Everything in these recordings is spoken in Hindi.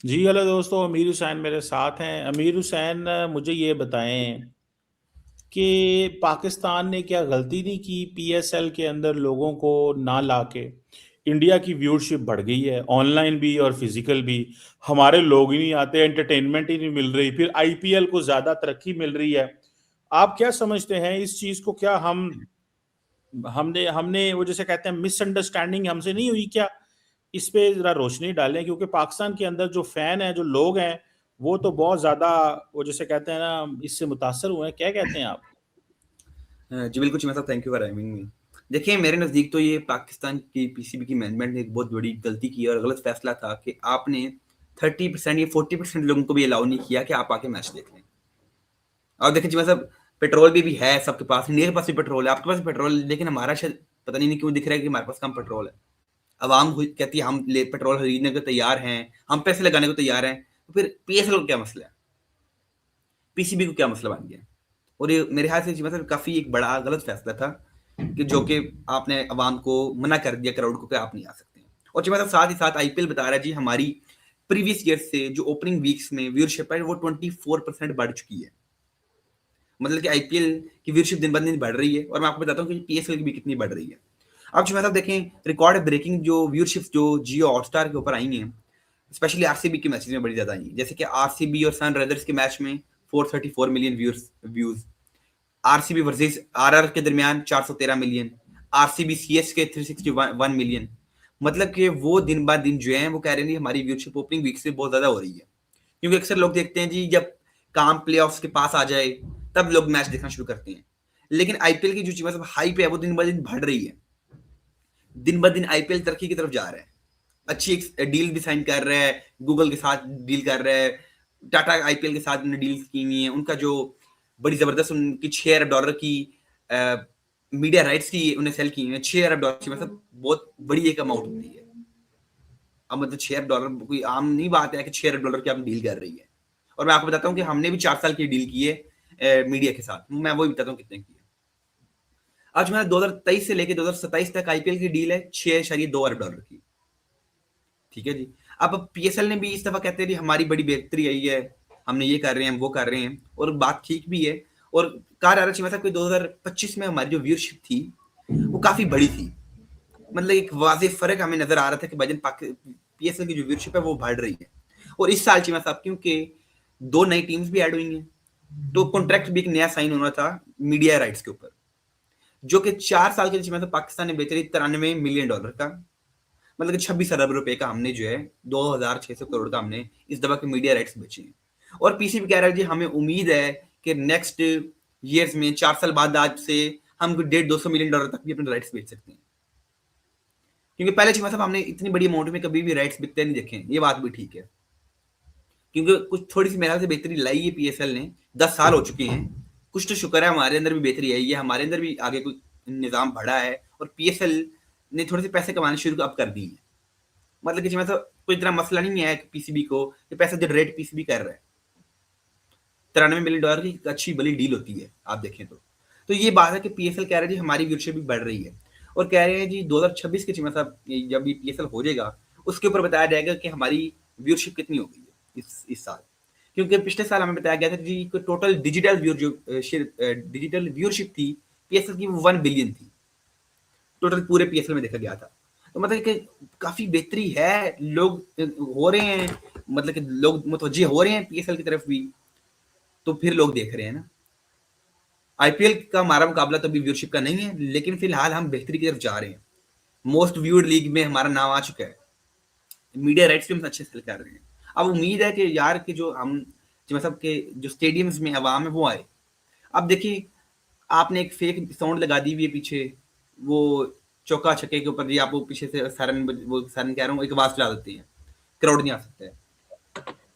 जी हेलो दोस्तों, अमीर हुसैन मेरे साथ हैं। अमीर हुसैन, मुझे ये बताएं कि पाकिस्तान ने क्या गलती नहीं की पीएसएल के अंदर लोगों को ना लाके। इंडिया की व्यूअरशिप बढ़ गई है, ऑनलाइन भी और फिजिकल भी। हमारे लोग ही नहीं आते, एंटरटेनमेंट ही नहीं मिल रही, फिर आईपीएल को ज्यादा तरक्की मिल रही है। आप क्या समझते हैं इस चीज को? क्या हम हमने हमने वो जैसे कहते हैं मिसअंडरस्टैंडिंग हमसे नहीं हुई क्या? इस पे जरा रोशनी डालें, क्योंकि पाकिस्तान के अंदर जो फैन है, जो लोग हैं, वो तो बहुत ज्यादा वो जैसे कहते हैं ना, इससे मुतासर हुए हैं। क्या कहते हैं आप? जी बिल्कुल चिमा साहब, thank you for having me. देखिए, मेरे नज़दीक तो ये पाकिस्तान की पीसीबी की मैनेजमेंट ने एक बहुत बड़ी गलती की और गलत फैसला था कि आपने 30% या 40% लोगों को भी अलाउ नहीं किया कि आप आके मैच देख लें। और देखिए चिमा साहब, पेट्रोल भी है सबके पास, इंडिया के पास भी पेट्रोल है, आपके पास भी पेट्रोल है, लेकिन हमारा शायद पता नहीं क्यों दिख रहा है कि हमारे पास कम पेट्रोल है। अवाम कहती है हम पेट्रोल खरीदने को तैयार हैं, हम पैसे लगाने को तैयार हैं, तो फिर पीएसएल को क्या मसला है, पीसीबी को क्या मसला बन गया? और ये मेरे ख्याल से मतलब काफ़ी एक बड़ा गलत फैसला था कि जो कि आपने अवाम को मना कर दिया, क्राउड को, कि आप नहीं आ सकते हैं। और जी मतलब साथ ही साथ आईपीएल बता रहा है जी हमारी प्रीवियस ईयर से जो ओपनिंग वीक्स में व्यूअरशिप है वो 24% बढ़ चुकी है। मतलब कि आईपीएल की व्यूअरशिप दिन ब दिन बढ़ रही है और मैं आपको बताता हूँ कि पीएसएल की भी कितनी बढ़ रही है। अब जो मतलब देखें, रिकॉर्ड ब्रेकिंग जो व्यूअरशिप जो जियो हॉटस्टार के ऊपर आई हैं, स्पेशली आरसीबी के मैचेस में बड़ी ज़्यादा आई हैं। जैसे कि आरसीबी और सनराइजर्स के मैच में 434 million views, RCB versus RR के दरमियान 413 मिलियन, आरसीबी सीएस के 361 मिलियन। मतलब कि वो दिन ब दिन जो है वो कह रहे हैं हमारी व्यूअरशिप ओपनिंग वीक से बहुत ज्यादा हो रही है, क्योंकि अक्सर लोग देखते हैं जी जब काम प्लेऑफ्स के पास आ जाए तब लोग मैच देखना शुरू करते हैं। लेकिन आईपीएल की जो मतलब हाइप है वो दिन ब दिन बढ़ रही है, दिन ब दिन आईपीएल तरक्की की तरफ जा रहा है। अच्छी एक डील भी साइन कर रहा है, गूगल के साथ डील कर रहा है, टाटा आईपीएल के साथ डील की हुई है। उनका जो बड़ी जबरदस्त उनकी $6 अरब की मीडिया राइट्स की उन्हें सेल की है। $6 अरब की मतलब बहुत बड़ी एक अमाउंट होती है। अब मतलब $6 अरब कोई आम नहीं बात है कि $6 अरब की आप डील कर रही है। और मैं आपको बताता हूँ कि हमने भी 4 साल की डील की है मीडिया के साथ, मैं वो भी बताता हूँ कितने की है। आज मैं 2023 से लेकर 2027 तक आईपीएल की डील है $6.2 अरब की। ठीक है जी। अब पीएसएल ने भी इस दफा कहते हैं हमारी बड़ी बेहतरी आई है, हमने ये कर रहे हैं, हम वो कर रहे हैं, और बात ठीक भी है। और कार आरक्षी मतलब कोई 2025 में हमारी जो व्यूअरशिप थी वो काफी बड़ी थी। मतलब एक वाज़ेह फर्क हमें नजर आ रहा था कि भजन पीएसएल की जो व्यूअरशिप है वो बढ़ रही है। और इस साल चीमा साहब क्योंकि 2 नई टीम्स भी ऐड हुई हैं, तो कॉन्ट्रैक्ट भी एक नया साइन होना था मीडिया राइट्स के ऊपर, जो कि 4 साल के लिए चीमा साहब पाकिस्तान ने बेचा $93 मिलियन का। मतलब कि 26 अरब रुपए का हमने जो है 2600 करोड़ का हमने इस दफा के मीडिया राइट्स बेचे हैं। और पीसीबी कह रहा है जी हमें उम्मीद है कि नेक्स्ट ईयर्स में 4 साल बाद आज से हम 150-200 मिलियन डॉलर तक भी अपने राइट्स बेच सकते हैं। क्योंकि पहले चीमा साहब हमने इतनी बड़ी अमाउंट में कभी भी राइट्स बिकते नहीं देखे, ये बात भी ठीक है। क्योंकि कुछ थोड़ी सी मेरे ख्याल से बेहतरी लाई है पीएसएल ने, 10 साल हो चुके हैं। कुछ तो शुक्र है हमारे अंदर भी बेहतरी आई है, हमारे अंदर भी आगे कोई निजाम बढ़ा है और पीएसएल ने थोड़े से पैसे कमाने शुरू अब कर दी है। मतलब कि मतलब कोई इतना मसला नहीं है पीसीबी को, ये पैसा जनरेट पीसीबी कर रहा है। $93 मिलियन की अच्छी बड़ी डील होती है आप देखें तो ये बात है कि पीएसएल कह रहे हैं जी हमारी व्यूअरशिप भी बढ़ रही है। और कह रहे हैं जी 2026 के चीमा साहब जब ये पीएसएल हो जाएगा उसके ऊपर बताया जाएगा कि हमारी व्यूअरशिप कितनी हो गई है इस साल। क्योंकि पिछले साल हमें बताया गया था जी टोटल डिजिटल व्यूअरशिप थी पीएसएल की, वो 1 बिलियन थी टोटल पूरे पीएसएल में देखा गया था। तो मतलब कि काफी बेहतरी है, लोग हो रहे हैं, मतलब कि लोग मुतवज्जे हो रहे हैं पीएसएल की तरफ भी, तो फिर लोग देख रहे हैं ना। आईपीएल का हमारा मुकाबला तो अभी व्यूअरशिप का नहीं है, लेकिन फिलहाल हम बेहतरी की तरफ जा रहे हैं। मोस्ट व्यूड लीग में हमारा नाम आ चुका है, मीडिया राइट्स भी हम अच्छे सेल कर रहे हैं। अब उम्मीद है कि यार कि जो हम जो मतलब के जो स्टेडियम्स में आवाम है वो आए। अब देखिए, आपने एक फेक साउंड लगा दी हुई है पीछे, वो चौका छक्के के ऊपर जी आपको पीछे से सायरन, वो सायरन कह रहा हूँ, एक आवाज चला देती है, क्राउड नहीं आ सकता है।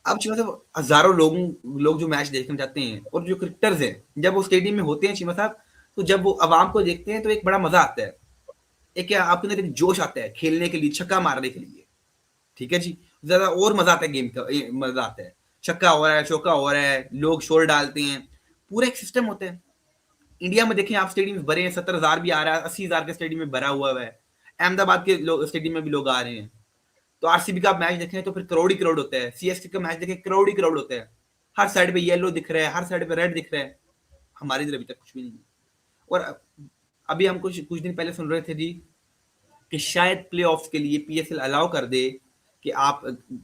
अब चीमा साहब हजारों लोग जो मैच देखना चाहते हैं और जो क्रिकेटर्स हैं जब वो स्टेडियम में होते हैं चीमा साहब, तो जब वो आवाम को देखते हैं तो एक बड़ा मजा आता है। एक क्या आपके अंदर एक जोश आता है खेलने के लिए, छक्का मारने के लिए। ठीक है जी, ज्यादा और मजा आता है गेम का, मजा आता है। छक्का हो रहा है, चौका हो रहा है, लोग शोर डालते हैं, पूरा एक सिस्टम होता है। इंडिया में देखें आप, स्टेडियम भरे हैं, 70,000 भी आ रहा है, 80,000 के स्टेडियम में भरा हुआ है। अहमदाबाद के स्टेडियम में भी लोग आ रहे हैं। तो आरसीबी का मैच देखें तो फिर करोड़ ही करोड़ होता है, सीएसके का मैच देखें करोड़ ही करोड़ होता है, हर साइड पे येलो दिख रहा है, हर साइड पे रेड दिख रहा है। हमारी इधर अभी तक कुछ भी नहीं है। और अभी हम कुछ कुछ दिन पहले सुन रहे थे जी कि शायद प्लेऑफ्स के लिए पीएसएल अलाउ कर दे कि आप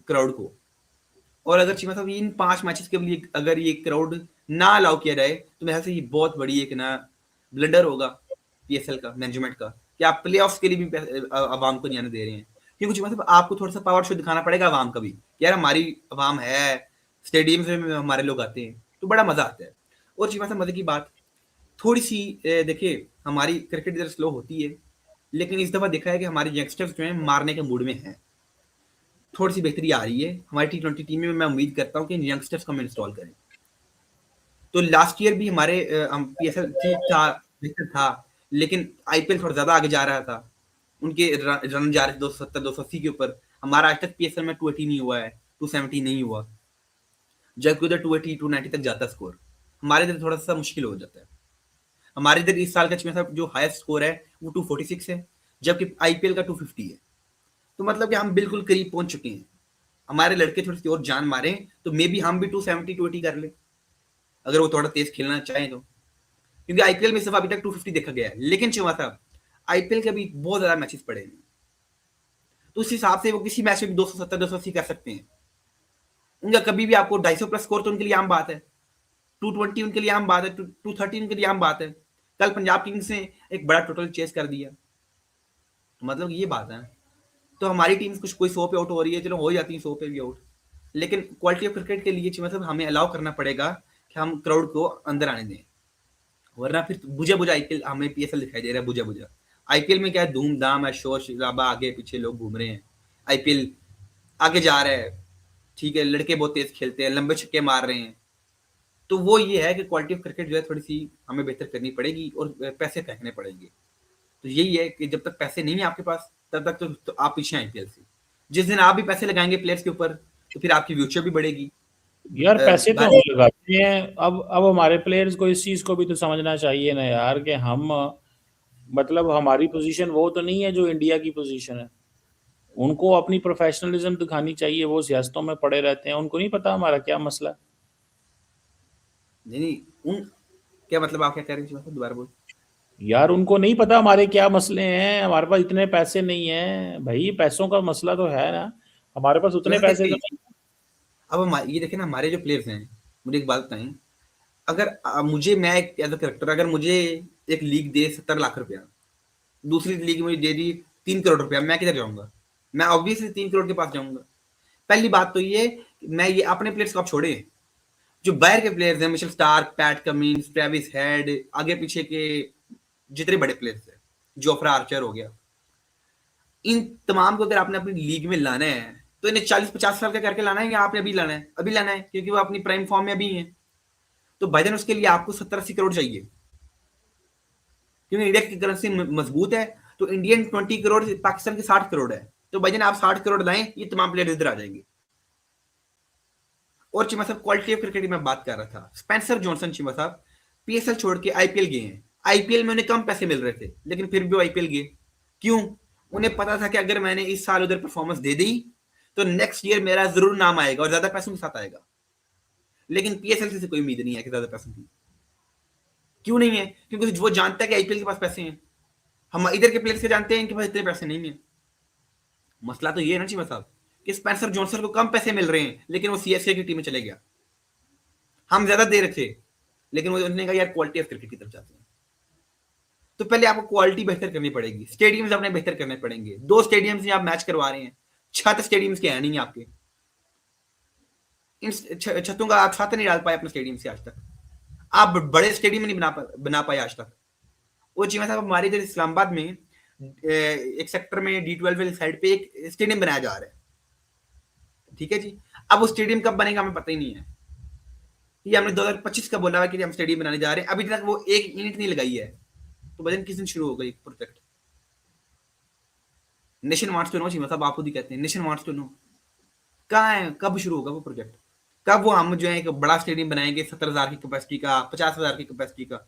क्राउड को, और अगर चीमा साहब इन 5 मैचेस के लिए अगर ये क्राउड ना अलाउ किया जाए तो मेरे ख्याल से ये बहुत बड़ी एक ना ब्लंडर होगा पीएसएल का मैनेजमेंट का, कि आप प्लेऑफ्स के लिए भी आवाम को नहीं आने दे रहे हैं। क्योंकि चीमा साहब आपको थोड़ा सा पावर शो दिखाना पड़ेगा आवाम का भी, यार हमारी आवाम है, स्टेडियम में हमारे लोग आते हैं तो बड़ा मजा आता है। और चीमा साहब मजे की बात थोड़ी सी देखिए हमारी क्रिकेट इधर स्लो होती है, लेकिन इस दफा देखा है कि हमारे यंगस्टर्स जो है मारने के मूड में हैं, थोड़ी सी बेहतरी आ रही है हमारी टी20 टीम में। मैं उम्मीद करता हूँ कि यंगस्टर्स को हम इंस्टॉल करें। तो लास्ट ईयर भी हमारे पीएसएल ठीक था, बेहतर था, लेकिन आईपीएल थोड़ा ज्यादा आगे जा रहा था, उनके रन जा रहे थे 270 280 के ऊपर। हमारा आज तक पीएसएल में 280 नहीं हुआ है, 270 नहीं हुआ, जबकि उधर 280 290 तक जाता स्कोर। हमारे इधर थोड़ा सा मुश्किल हो जाता है। हमारे इधर इस साल का जो हाईएस्ट स्कोर है वो 246 है, जबकि आईपीएल का 250 है। तो मतलब कि हम बिल्कुल करीब पहुंच चुके हैं। हमारे लड़के थोड़ी सी और जान मारे तो मे बी हम भी 270 280 कर ले, अगर वो थोड़ा तेज खेलना चाहें तो। क्योंकि आईपीएल में सिर्फ अभी तक 250 देखा गया है, लेकिन चुमा साहब आईपीएल के भी बहुत ज्यादा मैचेस पड़े हैं, तो उस हिसाब से वो किसी मैच में भी 270 280 कर सकते हैं। उनका कभी भी आपको 250 प्लस स्कोर तो उनके लिए आम बात है, 220 उनके लिए आम बात है, 230 उनके लिए आम बात है। कल पंजाब किंग्स ने एक बड़ा टोटल चेस कर दिया, तो मतलब ये बात है। तो हमारी टीम कुछ कोई 100 पे आउट हो रही है, चलो हो जाती है 100 पे भी आउट, लेकिन क्वालिटी ऑफ क्रिकेट के लिए मतलब हमें अलाउ करना पड़ेगा कि हम क्राउड को अंदर आने दें, वरना फिर बुझा बुझा आईपीएल हमें पीएसएल दिखाई दे रहा है, बुझा बुझा। आईपीएल में क्या है, धूमधाम है, शोर शराबा, आगे पीछे लोग घूम रहे हैं, आईपीएल आगे जा रहा है, ठीक है, लड़के बहुत तेज खेलते हैं, लंबे छक्के मार रहे हैं। तो वो ये है कि क्वालिटी ऑफ क्रिकेट जो है थोड़ी सी हमें बेहतर करनी पड़ेगी और पैसे फेंकने पड़ेंगे। तो यही है कि जब तक पैसे नहीं है आपके पास तब तक तो आप पीछे आईपीएल से। जिस दिन आप भी पैसे लगाएंगे प्लेयर्स के ऊपर तो फिर आपकी फ्यूचर भी बढ़ेगी। यार पैसे तो हम बाकी लगाते हैं, अब हमारे प्लेयर्स को इस चीज को भी तो समझना चाहिए ना यार, कि हम मतलब हमारी पोजीशन वो तो नहीं है जो इंडिया की पोजीशन है। उनको अपनी प्रोफेशनलिज्म दिखानी चाहिए, वो सियासतों में पड़े रहते हैं, उनको नहीं पता हमारा क्या मसला है। नहीं नहीं उन क्या मतलब आप क्या कह रहे हैं, मतलब दोबारा बोल। यार उनको नहीं पता हमारे क्या मसले हैं, हमारे पास इतने पैसे नहीं हैं भाई, पैसों का मसला तो है ना, हमारे पास उतने पैसे तो नहीं। अब हम ये देखें ना, हमारे जो प्लेयर्स हैं, मुझे एक बात बताएं, अगर मुझे मैं एक एज अ करेक्टर अगर मुझे एक लीग दे 70 लाख रुपया, दूसरी लीग मुझे दे दी 3 करोड़ रुपया, मैं किधर जाऊंगा? मैं ऑब्वियसली 3 करोड़ के पास जाऊंगा। पहली बात तो ये, मैं ये अपने प्लेयर्स को आप छोड़े, जो बाहर के प्लेयर्स हैं, Mitchell Starc, PAT Cummins, Travis head, आगे पीछे के जितने बड़े प्लेयर्स हैं, जोफ्रा आर्चर हो गया, इन तमाम को अगर आपने अपनी लीग में लाना है तो इन्हें 40-50 साल का करके लाना है, या आपने अभी लाना है? अभी लाना है, क्योंकि वो अपनी प्राइम फॉर्म में अभी है। तो भाईजान उसके लिए आपको 70-80 करोड़ चाहिए, क्योंकि इंडिया की करेंसी मजबूत है। तो इंडियन 20 करोड़, पाकिस्तान के 60 करोड़ है, तो भाईजान आप 60 करोड़ लाएं, ये तमाम प्लेयर इधर आ जाएंगे। और चिमा साहब क्वालिटी ऑफ क्रिकेट की मैं बात कर रहा था, स्पेंसर जॉनसन चिमा साहब पीएसएल छोड़ के आईपीएल गए हैं। आईपीएल में उन्हें कम पैसे मिल रहे थे, लेकिन फिर भी वो आईपीएल गए। क्यों? उन्हें पता था कि अगर मैंने इस साल उधर परफॉर्मेंस दे दी तो नेक्स्ट ईयर मेरा जरूर नाम आएगा और ज्यादा पैसों के साथ आएगा। लेकिन पीएसएल से कोई उम्मीद नहीं है कि ज्यादा पैसों की। क्यों नहीं है? क्योंकि वो जानता है कि आईपीएल के पास पैसे हैं। हम इधर के प्लेयर्स के जानते हैं कि पास इतने पैसे नहीं है। मसला तो ये है ना चीमा साहब कि स्पेंसर जॉनसन को कम पैसे मिल रहे हैं, लेकिन वो सीएसके की टीम में चले गया। हम ज्यादा दे रहे थे, लेकिन वो उन्होंने कहा यार क्वालिटी ऑफ क्रिकेट की तरफ जाते हैं। तो पहले आपको क्वालिटी बेहतर करनी पड़ेगी, स्टेडियम्स अपने बेहतर करने पड़ेंगे। 2 स्टेडियम्स में आप मैच करवा रहे हैं, छत स्टेडियम्स के हैं नहीं आपके, इन छतों का आप छत नहीं डाल पाए अपने स्टेडियम से आज तक, आप बड़े स्टेडियम नहीं बना पाए आज तक। वो चीमा साहब हमारे इधर इस्लामाबाद में एक सेक्टर में D12 साइड पे एक स्टेडियम बनाया जा रहा है, ठीक है जी। अब वो स्टेडियम कब बनेगा हमें पता ही नहीं है। ये हमने 2025 का बोला है कि हम स्टेडियम बनाने जा रहे हैं, अभी तक वो एक यूनिट नहीं लगाई है। तो वजन किस दिन शुरू होगा ये project? Nation wants to know Cheema साहब, आप खुद ही कहते हैं नेशन वांट्स टू नो। कहाँ है, कब शुरू होगा वो प्रोजेक्ट? कब वो हम जो है एक बड़ा स्टेडियम बनाएंगे 70,000 की कैपेसिटी का, 50,000 की कैपेसिटी का?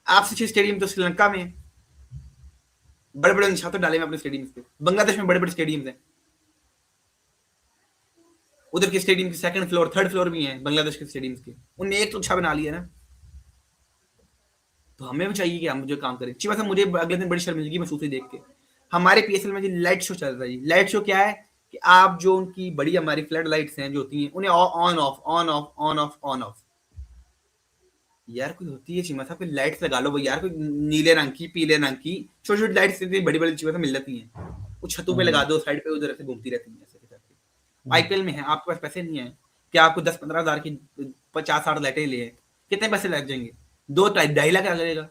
आपसे 6 स्टेडियम तो श्रीलंका में, बड़े बड़े छात्र डाले हैं अपने स्टेडियम पे। बांग्लादेश में बड़े बड़े स्टेडियम हैं, उधर के स्टेडियम के सेकंड फ्लोर, थर्ड फ्लोर भी हैं बांग्लादेश के स्टेडियम्स के। उनने एक तो अच्छा बना लिया ना, तो हमें भी चाहिए कि हम जो काम करें। अच्छी बात है, मुझे अगले दिन बड़ी शर्मिंदगी महसूस हुई देख के। हमारे पीएसएल में जी लाइट शो चल रहा है जी। लाइट शो क्या है कि आप जो उनकी बड़ी हमारी फ्लड लाइट्स हैं जो होती हैं, उन्हें on off on off on off on off. यार कोई होती है चीमा साहब, कोई लाइट्स लगा लो भाई यार, कोई नीले रंग की, पीले रंग की, छोटी छोटी लाइट्स इतनी बड़ी बड़ी चीमा मिल जाती हैं, वो छतों पे लगा हम्म, दो, साइड पे उधर ऐसे घूमती रहती हैं ऐसे करके। हम्म। आईपीएल में है, आपके पास पैसे नहीं है कि आपको 10-15 हज़ार की 50-60 लाइटें ले, कितने पैसे लग जाएंगे? 2-2.5 लाख आ जाएगा।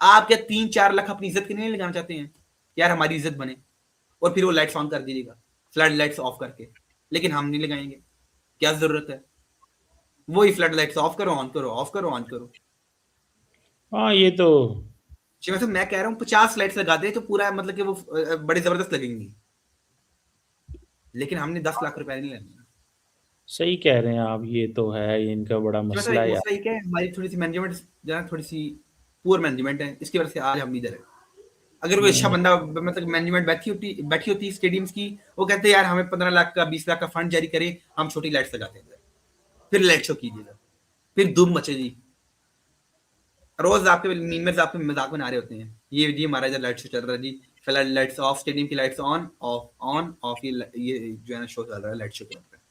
आप क्या 3-4 लाख अपनी इज्जत के लिए लगाना चाहते हैं? यार हमारी इज्जत बने, और फिर वो लाइट्स ऑन कर दीजिएगा, फ्लड लाइट्स ऑफ करके, लेकिन हम नहीं लगाएंगे। क्या जरूरत है? वही फ्लड लाइट्स ऑफ करो ऑन करो, ऑफ करो ऑन करो। हाँ, ये तो शिवा साहब मैं कह रहा हूँ 50 लाइट्स लगा दे तो पूरा मतलब कि वो बड़ी जबरदस्त लगेंगी, लेकिन हमने 10 लाख रुपए नहीं लगाए। सही कह रहे हैं आप, ये तो है, ये इनका बड़ा शिवा साहब मसला एक है यार। मसला ये क्या है, हमारी थोड़ी सी मैनेजमेंट जो है थोड़ी सी पुअर मैनेजमेंट है, इसकी वजह से आज हम इधर है। अगर कोई अच्छा हम्म, बंदा मतलब मैनेजमेंट बैठी होती स्टेडियम्स की, वो कहते हैं यार हमें 15 लाख का 20 लाख का फंड जारी करे, हम छोटी लाइट्स लगाते हैं, फिर लाइट शो कीजिएगा, फिर धूम मचे जी। रोज आपके मीमर्स आपके मजाक बना रहे होते हैं, ये जी हमारा इधर लाइट शो चल रहा है जी, फिलहाल लाइट्स ऑफ, स्टेडियम की lights on off on off, ये जो है ना शो चल रहा है, लाइट शो चल रहा है।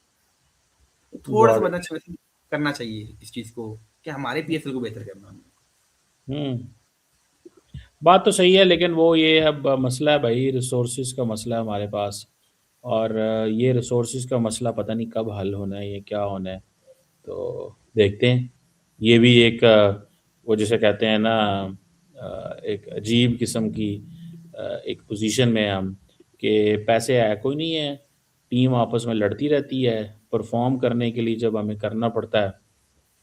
तो थोड़ा सा गॉड। बदलना करना चाहिए इस चीज को, कि हमारे पीएसएल को बेहतर करना है। हम्म। बात तो सही है, लेकिन वो ये अब मसला है भाई, रिसोर्सेज का मसला है हमारे पास। और ये रिसोर्सेज का मसला पता नहीं कब हल होना है, ये क्या होना है। तो देखते हैं। ये भी एक वो जिसे कहते हैं ना, एक अजीब किस्म की एक पोजीशन में है हम, कि पैसे है कोई नहीं है, टीम आपस में लड़ती रहती है, परफॉर्म करने के लिए जब हमें करना पड़ता है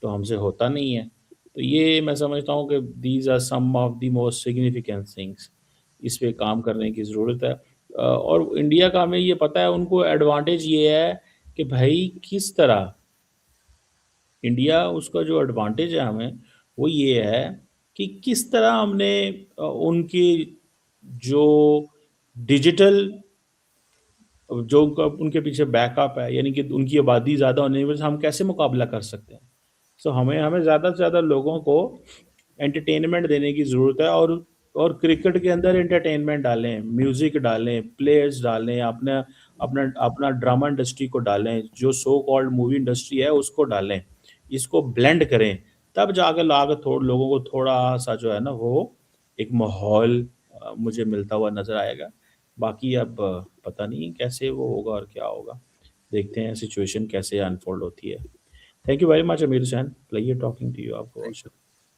तो हमसे होता नहीं है। तो ये मैं समझता हूँ कि these are some of the most significant things, इस पे काम करने की ज़रूरत है। और इंडिया का हमें ये पता है, उनको एडवांटेज ये है कि भाई किस तरह इंडिया, उसका जो एडवांटेज है हमें, वो ये है कि किस तरह हमने उनकी जो डिजिटल, जो उनके पीछे बैकअप है, यानी कि उनकी आबादी ज़्यादा होने की वजह से हम कैसे मुकाबला कर सकते हैं। सो हमें हमें ज़्यादा से ज़्यादा लोगों को एंटरटेनमेंट देने की ज़रूरत है। और क्रिकेट के अंदर एंटरटेनमेंट डालें, म्यूज़िक डालें, प्लेयर्स डालें, अपना अपना अपना ड्रामा इंडस्ट्री को डालें, जो सो कॉल्ड मूवी इंडस्ट्री है उसको डालें, इसको ब्लेंड करें। तब जाकर लाकर थोड़ा लोगों को थोड़ा सा जो है ना वो एक माहौल मुझे मिलता हुआ नज़र आएगा। बाकी अब पता नहीं कैसे वो होगा और क्या होगा। देखते हैं सिचुएशन कैसे अनफोल्ड होती है। Thank you very much Amir Hussain, pleasure talking to you आपको।